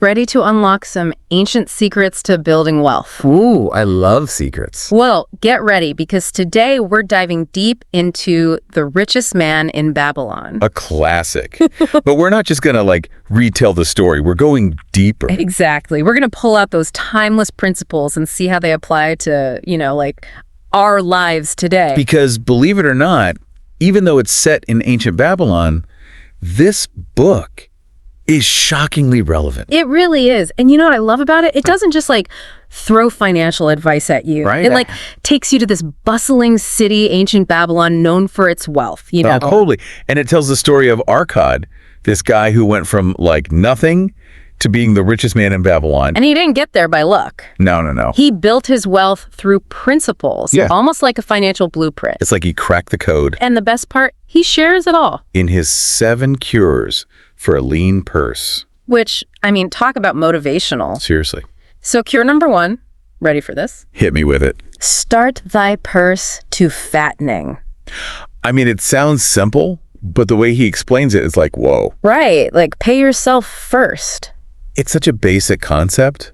Ready to unlock some ancient secrets to building wealth? Ooh, I love secrets. Well, get ready because today we're diving deep into The Richest Man in Babylon. A classic. But we're not just going to retell the story. We're going deeper. Exactly. We're going to pull out those timeless principles and see how they apply to, our lives today. Because believe it or not, even though it's set in ancient Babylon, this book is shockingly relevant. It really is. And you know what I love about it? It doesn't just throw financial advice at you. Right. It takes you to this bustling city, ancient Babylon, known for its wealth, Oh, totally. And it tells the story of Arkad, this guy who went from nothing to being the richest man in Babylon. And he didn't get there by luck. No. He built his wealth through principles, almost like a financial blueprint. It's like he cracked the code. And the best part, he shares it all. In his 7 cures for a lean purse. Which, talk about motivational. Seriously. So cure number 1, ready for this? Hit me with it. Start thy purse to fattening. It sounds simple, but the way he explains it is whoa. Right, pay yourself first. It's such a basic concept,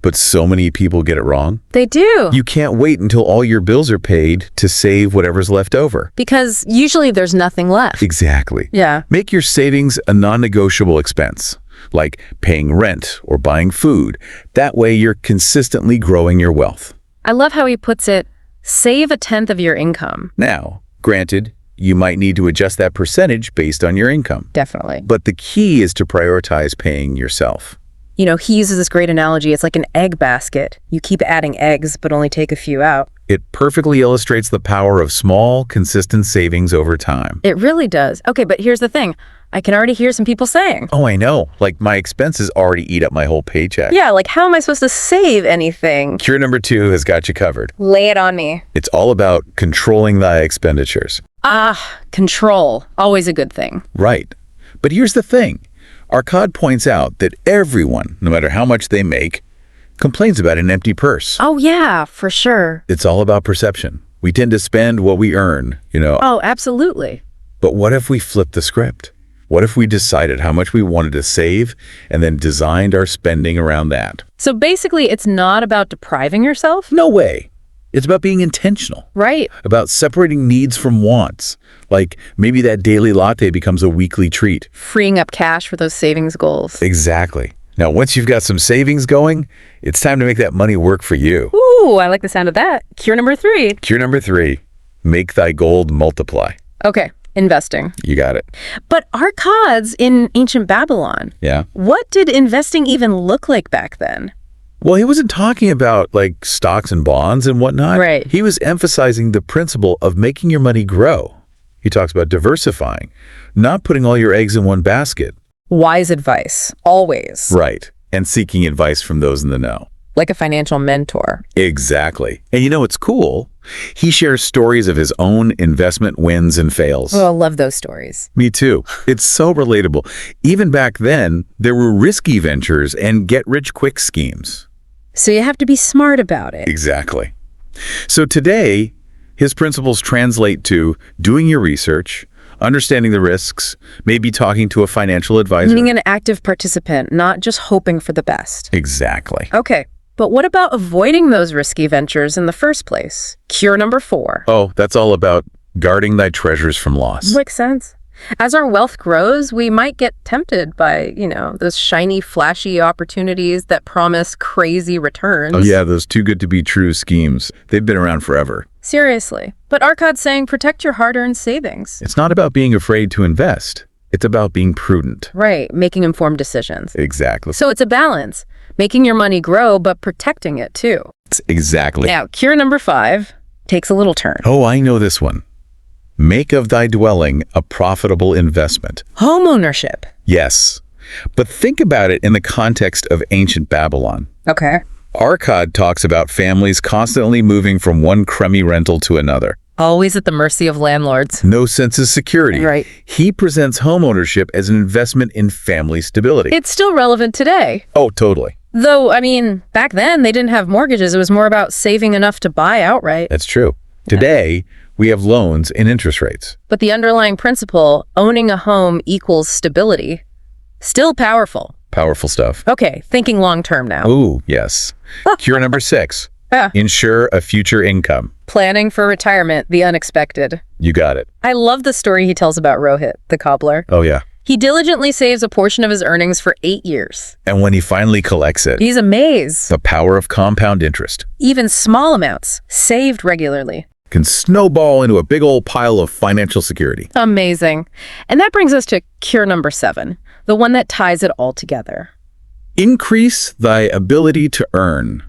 but so many people get it wrong. They do. You can't wait until all your bills are paid to save whatever's left over. Because usually there's nothing left. Exactly. Yeah. Make your savings a non-negotiable expense, like paying rent or buying food. That way you're consistently growing your wealth. I love how he puts it, save 1/10 of your income. Now, granted, you might need to adjust that percentage based on your income. Definitely. But the key is to prioritize paying yourself. He uses this great analogy. It's like an egg basket. You keep adding eggs, but only take a few out. It perfectly illustrates the power of small, consistent savings over time. It really does. Okay, but here's the thing. I can already hear some people saying, Oh, I know. My expenses already eat up my whole paycheck. yeah, how am I supposed to save anything? Cure number 2 has got you covered. Lay it on me. It's all about controlling thy expenditures. Control. Always a good thing. Right. But here's the thing. Arkad points out that everyone, no matter how much they make, complains about an empty purse. Oh, yeah, for sure. It's all about perception. We tend to spend what we earn, Oh, absolutely. But what if we flipped the script? What if we decided how much we wanted to save and then designed our spending around that? So basically, it's not about depriving yourself? No way. It's about being intentional. Right. About separating needs from wants. Maybe that daily latte becomes a weekly treat. Freeing up cash for those savings goals. Exactly. Now, once you've got some savings going, it's time to make that money work for you. Ooh, I like the sound of that. Cure number 3. Cure number 3, make thy gold multiply. Okay, investing. You got it. But Arkad's in ancient Babylon. Yeah. What did investing even look like back then? Well, he wasn't talking about stocks and bonds and whatnot. Right. He was emphasizing the principle of making your money grow. He talks about diversifying, not putting all your eggs in one basket. Wise advice, always. Right. And seeking advice from those in the know. Like a financial mentor. Exactly. And it's cool. He shares stories of his own investment wins and fails. Oh, I love those stories. Me too. It's so relatable. Even back then, there were risky ventures and get-rich-quick schemes. So you have to be smart about it. Exactly. So today, his principles translate to doing your research, understanding the risks, maybe talking to a financial advisor. Being an active participant, not just hoping for the best. Exactly. Okay, but what about avoiding those risky ventures in the first place? Cure number 4. Oh, that's all about guarding thy treasures from loss. Makes sense. As our wealth grows, we might get tempted by, those shiny, flashy opportunities that promise crazy returns. Oh yeah, those too good to be true schemes. They've been around forever. Seriously. But Arkad's saying protect your hard-earned savings. It's not about being afraid to invest. It's about being prudent. Right, making informed decisions. Exactly. So it's a balance, making your money grow, but protecting it too. Exactly. Now, cure number 5 takes a little turn. Oh, I know this one. Make of thy dwelling a profitable investment. Home ownership. Yes. But think about it in the context of ancient Babylon. Okay. Arkad talks about families constantly moving from one crummy rental to another. Always at the mercy of landlords. No sense of security. Right. He presents homeownership as an investment in family stability. It's still relevant today. Oh, totally. Though, back then they didn't have mortgages. It was more about saving enough to buy outright. That's true. Today, we have loans and interest rates. But the underlying principle, owning a home equals stability, still powerful. Powerful stuff. Okay, thinking long term now. Ooh, yes. Cure number 6. Yeah. Ensure a future income. Planning for retirement, the unexpected. You got it. I love the story he tells about Rohit, the cobbler. Oh, yeah. He diligently saves a portion of his earnings for 8 years. And when he finally collects it, He's amazed. the power of compound interest Even small amounts, saved regularly. can snowball into a big old pile of financial security. Amazing. And that brings us to cure number 7, the one that ties it all together. Increase thy ability to earn.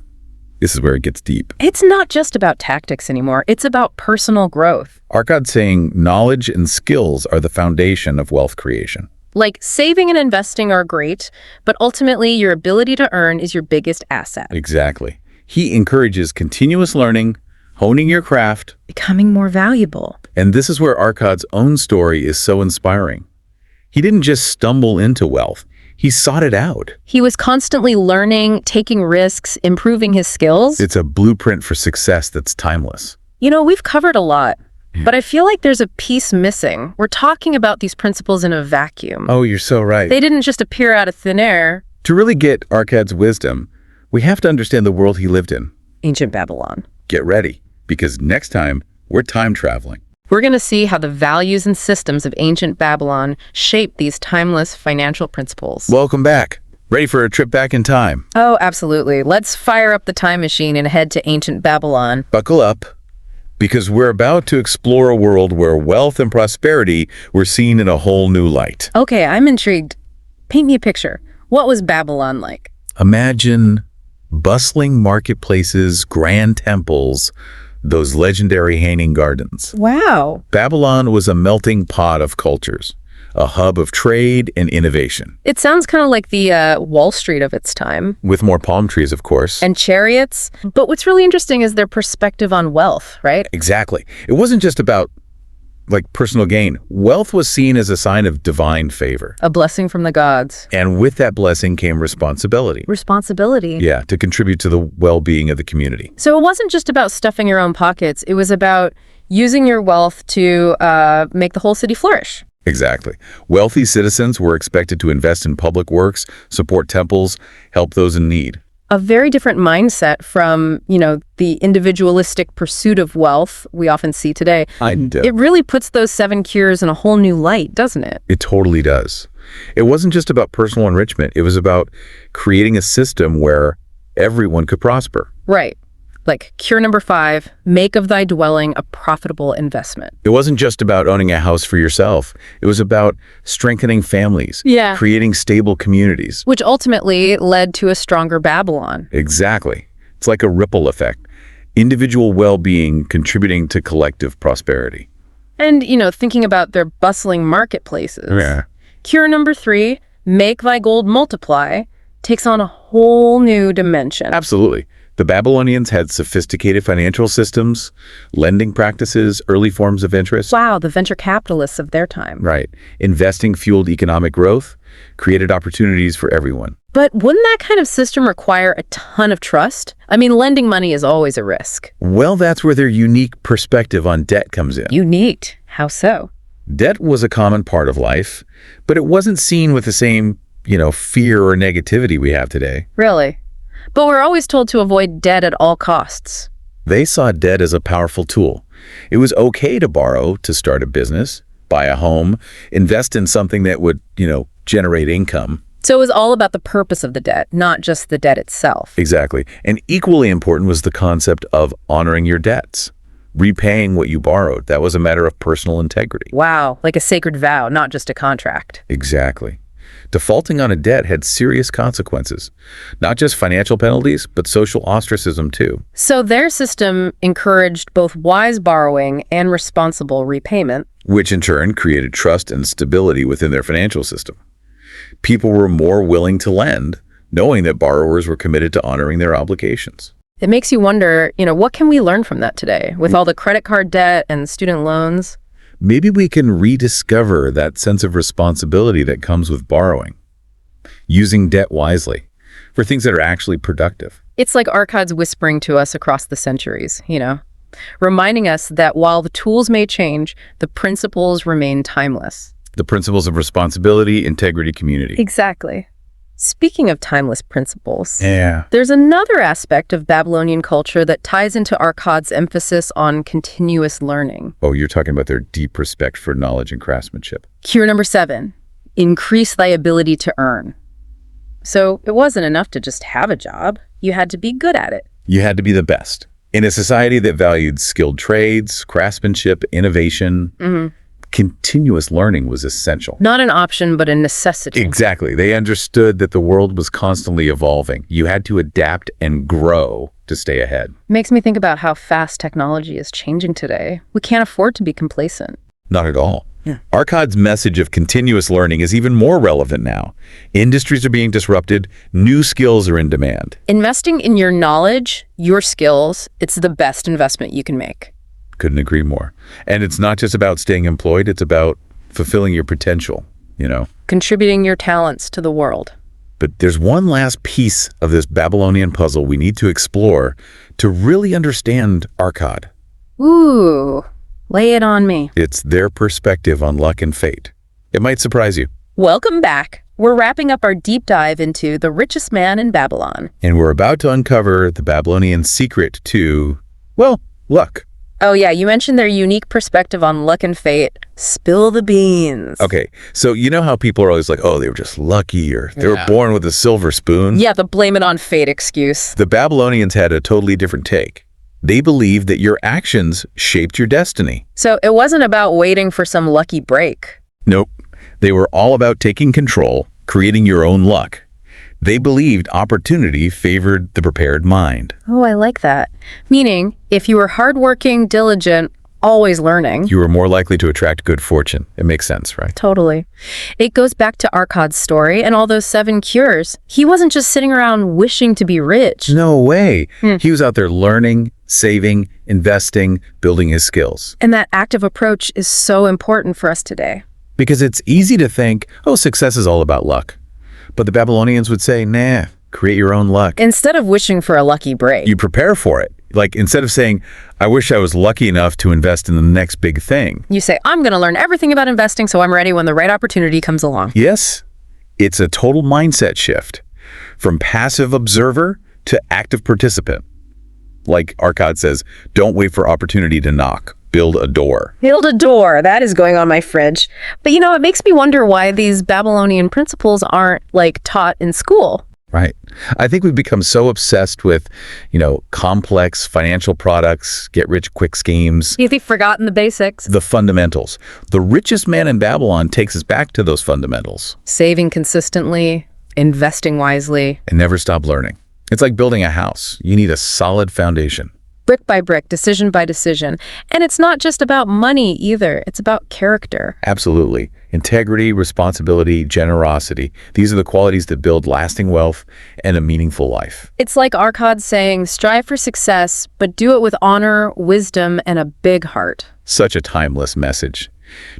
This is where it gets deep. It's not just about tactics anymore. It's about personal growth. Arkad's saying knowledge and skills are the foundation of wealth creation. Like saving and investing are great, but ultimately your ability to earn is your biggest asset. Exactly. He encourages continuous learning, honing your craft, Becoming more valuable. and this is where Arkad's own story is so inspiring. He didn't just stumble into wealth. He sought it out. He was constantly learning, taking risks, improving his skills. It's a blueprint for success that's timeless. You know, we've covered a lot, but I feel like there's a piece missing. We're talking about these principles in a vacuum. Oh, you're so right. They didn't just appear out of thin air. To really get Arkad's wisdom, we have to understand the world he lived in. Ancient Babylon. Get ready, because next time, we're time traveling. We're going to see how the values and systems of ancient Babylon shape these timeless financial principles. Welcome back. Ready for a trip back in time? Oh, absolutely. Let's fire up the time machine and head to ancient Babylon. Buckle up, because we're about to explore a world where wealth and prosperity were seen in a whole new light. Okay, I'm intrigued. Paint me a picture. What was Babylon like? Imagine bustling marketplaces, grand temples, those legendary hanging gardens. Wow. Babylon was a melting pot of cultures, a hub of trade and innovation. It sounds kind of like the Wall Street of its time. With more palm trees, of course. And chariots. But what's really interesting is their perspective on wealth, right? Exactly. It wasn't just about personal gain. Wealth was seen as a sign of divine favor. A blessing from the gods. And with that blessing came responsibility. Responsibility. Yeah, to contribute to the well-being of the community. So it wasn't just about stuffing your own pockets. It was about using your wealth to make the whole city flourish. Exactly. Wealthy citizens were expected to invest in public works, support temples, help those in need. A very different mindset from, the individualistic pursuit of wealth we often see today. It really puts those 7 cures in a whole new light, doesn't it? It totally does. It wasn't just about personal enrichment. It was about creating a system where everyone could prosper. Right. Like cure number 5, make of thy dwelling a profitable investment. It wasn't just about owning a house for yourself. It was about strengthening families, creating stable communities. Which ultimately led to a stronger Babylon. Exactly. It's like a ripple effect. Individual well-being contributing to collective prosperity. And, thinking about their bustling marketplaces. Yeah. Cure number 3, make thy gold multiply, takes on a whole new dimension. Absolutely. The Babylonians had sophisticated financial systems, lending practices, early forms of interest. Wow, the venture capitalists of their time. Right. Investing fueled economic growth, created opportunities for everyone. But wouldn't that kind of system require a ton of trust? I mean, lending money is always a risk. Well, that's where their unique perspective on debt comes in. Unique? How so? Debt was a common part of life, but it wasn't seen with the same, fear or negativity we have today. Really? But we're always told to avoid debt at all costs. They saw debt as a powerful tool. It was okay to borrow to start a business, buy a home, invest in something that would, generate income. So it was all about the purpose of the debt, not just the debt itself. Exactly. And equally important was the concept of honoring your debts, repaying what you borrowed. That was a matter of personal integrity. Wow, like a sacred vow, not just a contract. Exactly. Defaulting on a debt had serious consequences, not just financial penalties, but social ostracism too. So their system encouraged both wise borrowing and responsible repayment. Which in turn created trust and stability within their financial system. People were more willing to lend, knowing that borrowers were committed to honoring their obligations. It makes you wonder, what can we learn from that today with all the credit card debt and student loans? Maybe we can rediscover that sense of responsibility that comes with borrowing, using debt wisely for things that are actually productive. It's like Arkad's whispering to us across the centuries, reminding us that while the tools may change, the principles remain timeless. The principles of responsibility, integrity, community. Exactly. Speaking of timeless principles, Yeah. there's another aspect of Babylonian culture that ties into Arkad's emphasis on continuous learning. Oh, you're talking about their deep respect for knowledge and craftsmanship. Cure number 7, increase thy ability to earn. So it wasn't enough to just have a job. You had to be good at it. You had to be the best. In a society that valued skilled trades, craftsmanship, innovation, continuous learning was essential. Not an option, but a necessity. Exactly. They understood that the world was constantly evolving. You had to adapt and grow to stay ahead. Makes me think about how fast technology is changing today. We can't afford to be complacent. Not at all. Arkad's message of continuous learning is even more relevant now. Industries are being disrupted. New skills are in demand. Investing in your knowledge, your skills, it's the best investment you can make. Couldn't agree more. And it's not just about staying employed. It's about fulfilling your potential, Contributing your talents to the world. But there's one last piece of this Babylonian puzzle we need to explore to really understand Arkad. Ooh, lay it on me. It's their perspective on luck and fate. It might surprise you. Welcome back. We're wrapping up our deep dive into The Richest Man in Babylon. And we're about to uncover the Babylonian secret to, luck. Oh yeah, you mentioned their unique perspective on luck and fate. Spill the beans. Okay, so you know how people are always like, oh, they were just lucky, or they were born with a silver spoon? Yeah, the blame it on fate excuse. The Babylonians had a totally different take. They believed that your actions shaped your destiny. So it wasn't about waiting for some lucky break. Nope. They were all about taking control, creating your own luck. They believed opportunity favored the prepared mind. Oh, I like that. Meaning, if you were hardworking, diligent, always learning, You were more likely to attract good fortune. It makes sense, right? Totally. It goes back to Arkad's story and all those 7 cures. He wasn't just sitting around wishing to be rich. No way. He was out there learning, saving, investing, building his skills. And that active approach is so important for us today. Because it's easy to think, oh, success is all about luck. But the Babylonians would say, nah, create your own luck. Instead of wishing for a lucky break. You prepare for it. Like, instead of saying, I wish I was lucky enough to invest in the next big thing. You say, I'm going to learn everything about investing so I'm ready when the right opportunity comes along. Yes, it's a total mindset shift. From passive observer to active participant. Like Arkad says, don't wait for opportunity to knock. Build a door. Build a door. That is going on my fridge. But it makes me wonder why these Babylonian principles aren't taught in school. Right. I think we've become so obsessed with, complex financial products, get-rich-quick schemes. You've forgotten the basics. The fundamentals. The Richest Man in Babylon takes us back to those fundamentals. Saving consistently, investing wisely. And never stop learning. It's like building a house. You need a solid foundation. Brick by brick, decision by decision. And it's not just about money either. It's about character. Absolutely. Integrity, responsibility, generosity. These are the qualities that build lasting wealth and a meaningful life. It's like Arkad saying, strive for success, but do it with honor, wisdom, and a big heart. Such a timeless message.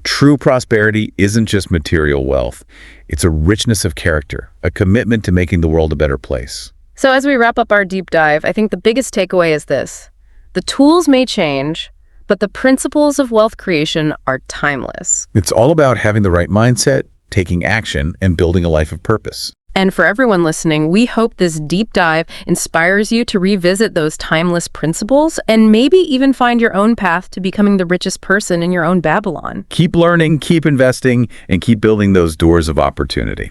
True prosperity isn't just material wealth. It's a richness of character, a commitment to making the world a better place. So as we wrap up our deep dive, I think the biggest takeaway is this. The tools may change, but the principles of wealth creation are timeless. It's all about having the right mindset, taking action, and building a life of purpose. And for everyone listening, we hope this deep dive inspires you to revisit those timeless principles and maybe even find your own path to becoming the richest person in your own Babylon. Keep learning, keep investing, and keep building those doors of opportunity.